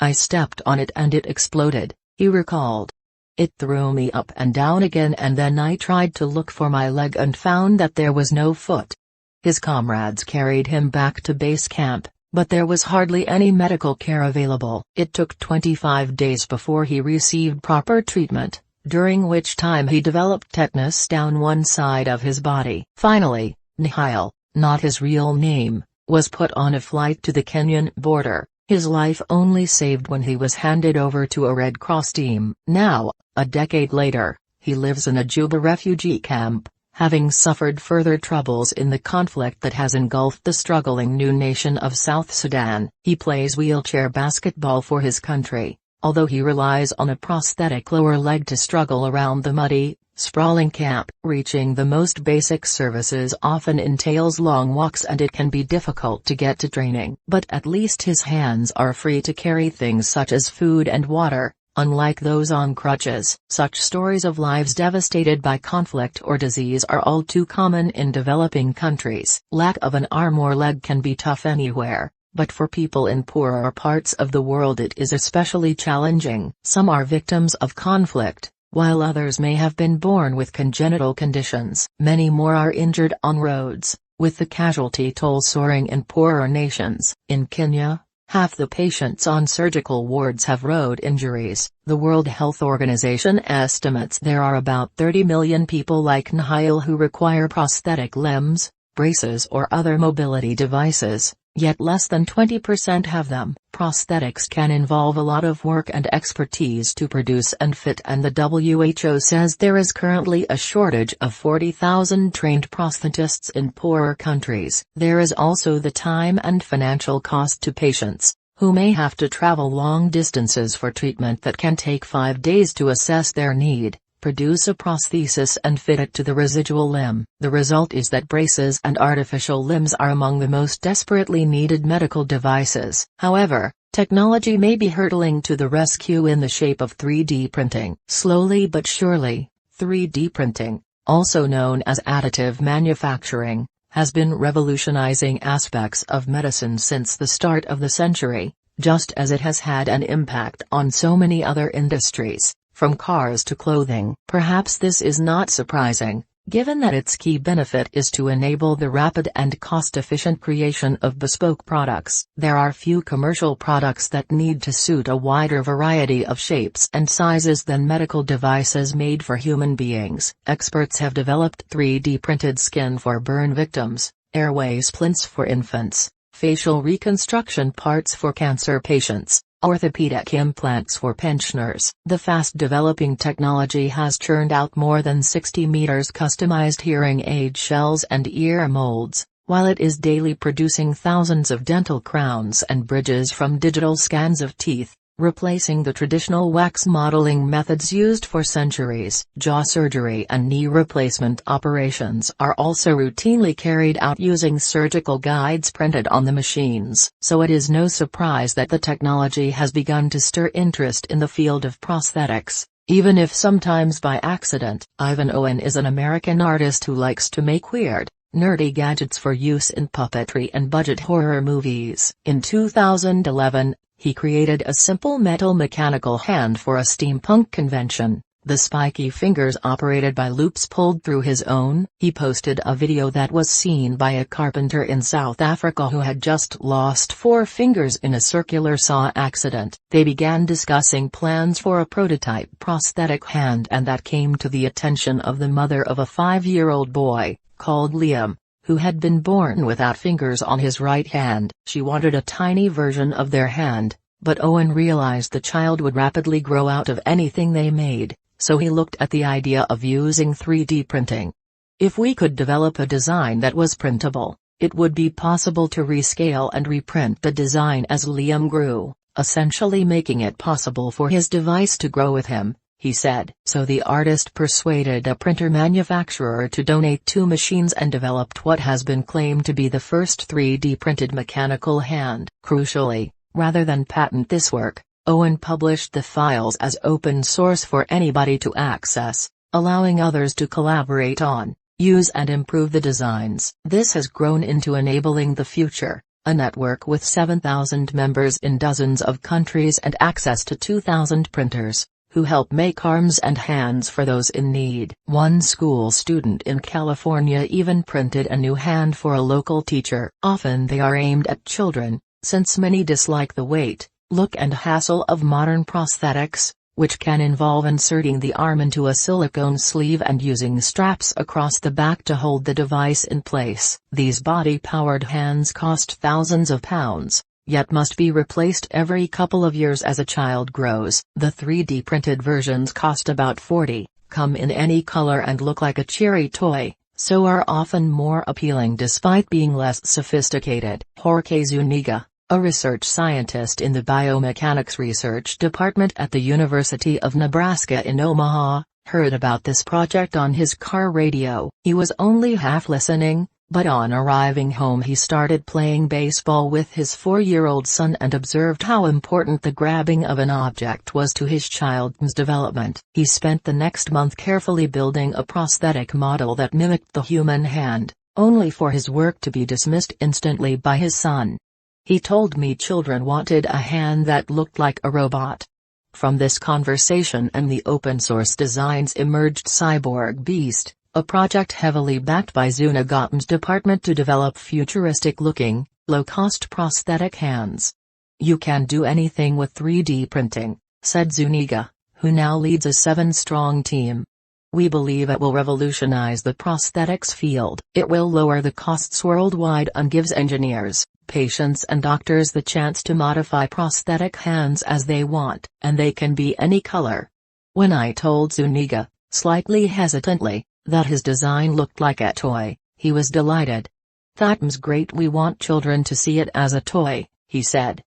I stepped on it and it exploded," he recalled. "It threw me up and down again and then I tried to look for my leg and found that there was no foot." His comrades carried him back to base camp, but there was hardly any medical care available. It took 25 days before he received proper treatment, during which time he developed tetanus down one side of his body. Finally, Nihal, not his real name, was put on a flight to the Kenyan border, his life only saved when he was handed over to a Red Cross team. Now, a decade later, he lives in a Juba refugee camp, having suffered further troubles in the conflict that has engulfed the struggling new nation of South Sudan. He plays wheelchair basketball for his country, although he relies on a prosthetic lower leg to struggle around the muddy, sprawling camp. Reaching the most basic services often entails long walks and it can be difficult to get to training. But at least his hands are free to carry things such as food and water, unlike those on crutches. Such stories of lives devastated by conflict or disease are all too common in developing countries. Lack of an arm or leg can be tough anywhere, but for people in poorer parts of the world it is especially challenging. Some are victims of conflict, while others may have been born with congenital conditions. Many more are injured on roads, with the casualty toll soaring in poorer nations. In Kenya, half the patients on surgical wards have road injuries. The World Health Organization estimates there are about 30 million people like Nihal who require prosthetic limbs, braces or other mobility devices, yet less than 20% have them. Prosthetics can involve a lot of work and expertise to produce and fit, and the WHO says there is currently a shortage of 40,000 trained prosthetists in poorer countries. There is also the time and financial cost to patients, who may have to travel long distances for treatment that can take 5 days to assess their need, produce a prosthesis and fit it to the residual limb. The result is that braces and artificial limbs are among the most desperately needed medical devices. However, technology may be hurtling to the rescue in the shape of 3D printing. Slowly but surely, 3D printing, also known as additive manufacturing, has been revolutionizing aspects of medicine since the start of the century, just as it has had an impact on so many other industries, from cars to clothing. Perhaps this is not surprising, given that its key benefit is to enable the rapid and cost-efficient creation of bespoke products. There are few commercial products that need to suit a wider variety of shapes and sizes than medical devices made for human beings. Experts have developed 3D-printed skin for burn victims, airway splints for infants, facial reconstruction parts for cancer patients, orthopedic implants for pensioners. The fast-developing technology has churned out more than 60 meters customized hearing aid shells and ear molds, while it is daily producing thousands of dental crowns and bridges from digital scans of teeth, replacing the traditional wax modeling methods used for centuries. Jaw surgery and knee replacement operations are also routinely carried out using surgical guides printed on the machines. So it is no surprise that the technology has begun to stir interest in the field of prosthetics, even if sometimes by accident. Ivan Owen is an American artist who likes to make weird, nerdy gadgets for use in puppetry and budget horror movies. In 2011, he created a simple metal mechanical hand for a steampunk convention, the spiky fingers operated by loops pulled through his own. He posted a video that was seen by a carpenter in South Africa who had just lost 4 fingers in a circular saw accident. They began discussing plans for a prototype prosthetic hand, and that came to the attention of the mother of a 5-year-old boy, called Liam, who had been born without fingers on his right hand. She wanted a tiny version of their hand, but Owen realized the child would rapidly grow out of anything they made, so he looked at the idea of using 3D printing. If we could develop a design that was printable, it would be possible to rescale and reprint the design as Liam grew, essentially making it possible for his device to grow with him, he said. So the artist persuaded a printer manufacturer to donate 2 machines and developed what has been claimed to be the first 3D-printed mechanical hand. Crucially, rather than patent this work, Owen published the files as open source for anybody to access, allowing others to collaborate on, use and improve the designs. This has grown into enabling the future, a network with 7,000 members in dozens of countries and access to 2,000 printers, who help make arms and hands for those in need. One school student in California even printed a new hand for a local teacher. Often they are aimed at children, since many dislike the weight, look and hassle of modern prosthetics, which can involve inserting the arm into a silicone sleeve and using straps across the back to hold the device in place. These body-powered hands cost thousands of pounds, yet must be replaced every couple of years as a child grows. The 3D printed versions cost about $40, come in any color and look like a cheery toy, so are often more appealing despite being less sophisticated. Jorge Zuniga, a research scientist in the Biomechanics Research Department at the University of Nebraska in Omaha, heard about this project on his car radio. He was only half listening, but on arriving home he started playing baseball with his 4-year-old son and observed how important the grabbing of an object was to his child's development. He spent the next month carefully building a prosthetic model that mimicked the human hand, only for his work to be dismissed instantly by his son. He told me children wanted a hand that looked like a robot. From this conversation and the open-source designs emerged Cyborg Beast, a project heavily backed by Zuniga's department to develop futuristic-looking, low-cost prosthetic hands. "You can do anything with 3D printing," said Zuniga, who now leads a 7-strong team. "We believe it will revolutionize the prosthetics field. It will lower the costs worldwide and gives engineers, patients and doctors the chance to modify prosthetic hands as they want, and they can be any color." When I told Zuniga, slightly hesitantly, that his design looked like a toy, he was delighted. "That's great, we want children to see it as a toy," he said.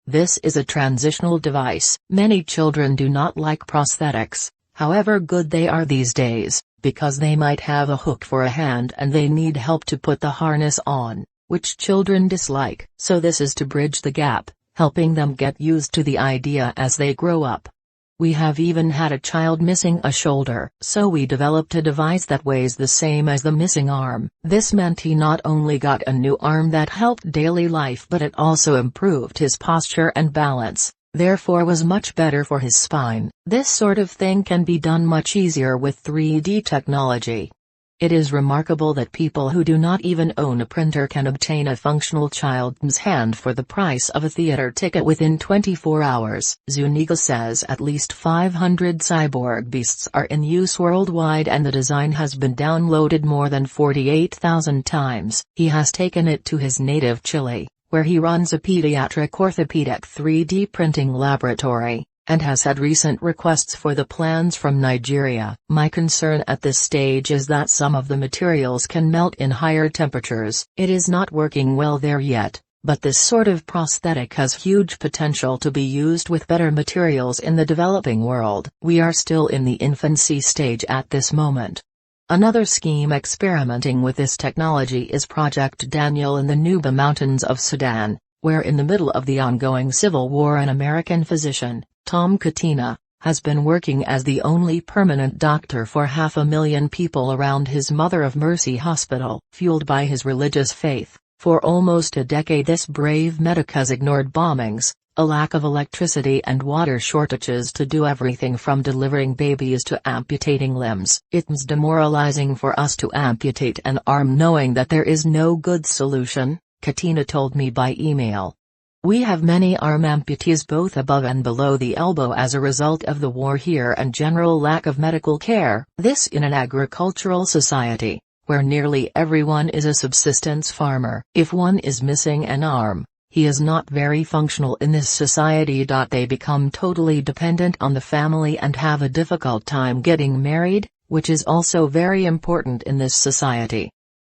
This is a transitional device. Many children do not like prosthetics, however good they are these days, because they might have a hook for a hand and they need help to put the harness on, which children dislike. So this is to bridge the gap, helping them get used to the idea as they grow up. We have even had a child missing a shoulder, so we developed a device that weighs the same as the missing arm. This meant he not only got a new arm that helped daily life, but it also improved his posture and balance, therefore was much better for his spine. This sort of thing can be done much easier with 3D technology. It is remarkable that people who do not even own a printer can obtain a functional child's hand for the price of a theater ticket within 24 hours. Zuniga says at least 500 cyborg beasts are in use worldwide and the design has been downloaded more than 48,000 times. He has taken it to his native Chile, where he runs a pediatric orthopedic 3D printing laboratory, and has had recent requests for the plans from Nigeria. "My concern at this stage is that some of the materials can melt in higher temperatures. It is not working well there yet, but this sort of prosthetic has huge potential to be used with better materials in the developing world. We are still in the infancy stage at this moment." Another scheme experimenting with this technology is Project Daniel in the Nuba Mountains of Sudan, where in the middle of the ongoing civil war an American physician, Tom Katina, has been working as the only permanent doctor for 500,000 people around his Mother of Mercy hospital. Fueled by his religious faith, for almost a decade this brave medic has ignored bombings, a lack of electricity and water shortages to do everything from delivering babies to amputating limbs. "It's demoralizing for us to amputate an arm knowing that there is no good solution," Katina told me by email. "We have many arm amputees both above and below the elbow as a result of the war here and general lack of medical care. This in an agricultural society, where nearly everyone is a subsistence farmer. If one is missing an arm, he is not very functional in this society. They become totally dependent on the family and have a difficult time getting married, which is also very important in this society."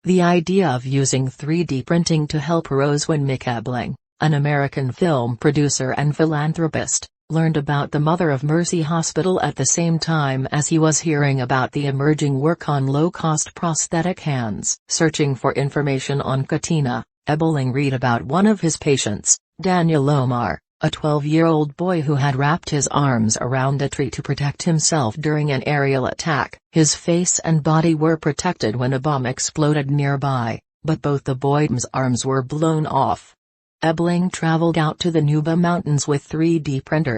The idea of using 3D printing to help arose when Mick Ebling, an American film producer and philanthropist, learned about the Mother of Mercy Hospital at the same time as he was hearing about the emerging work on low-cost prosthetic hands. Searching for information on Katina, Ebling read about one of his patients, Daniel Omar, a 12-year-old boy who had wrapped his arms around a tree to protect himself during an aerial attack. His face and body were protected when a bomb exploded nearby, but both the boy's arms were blown off. Ebling traveled out to the Nuba Mountains with 3D printer.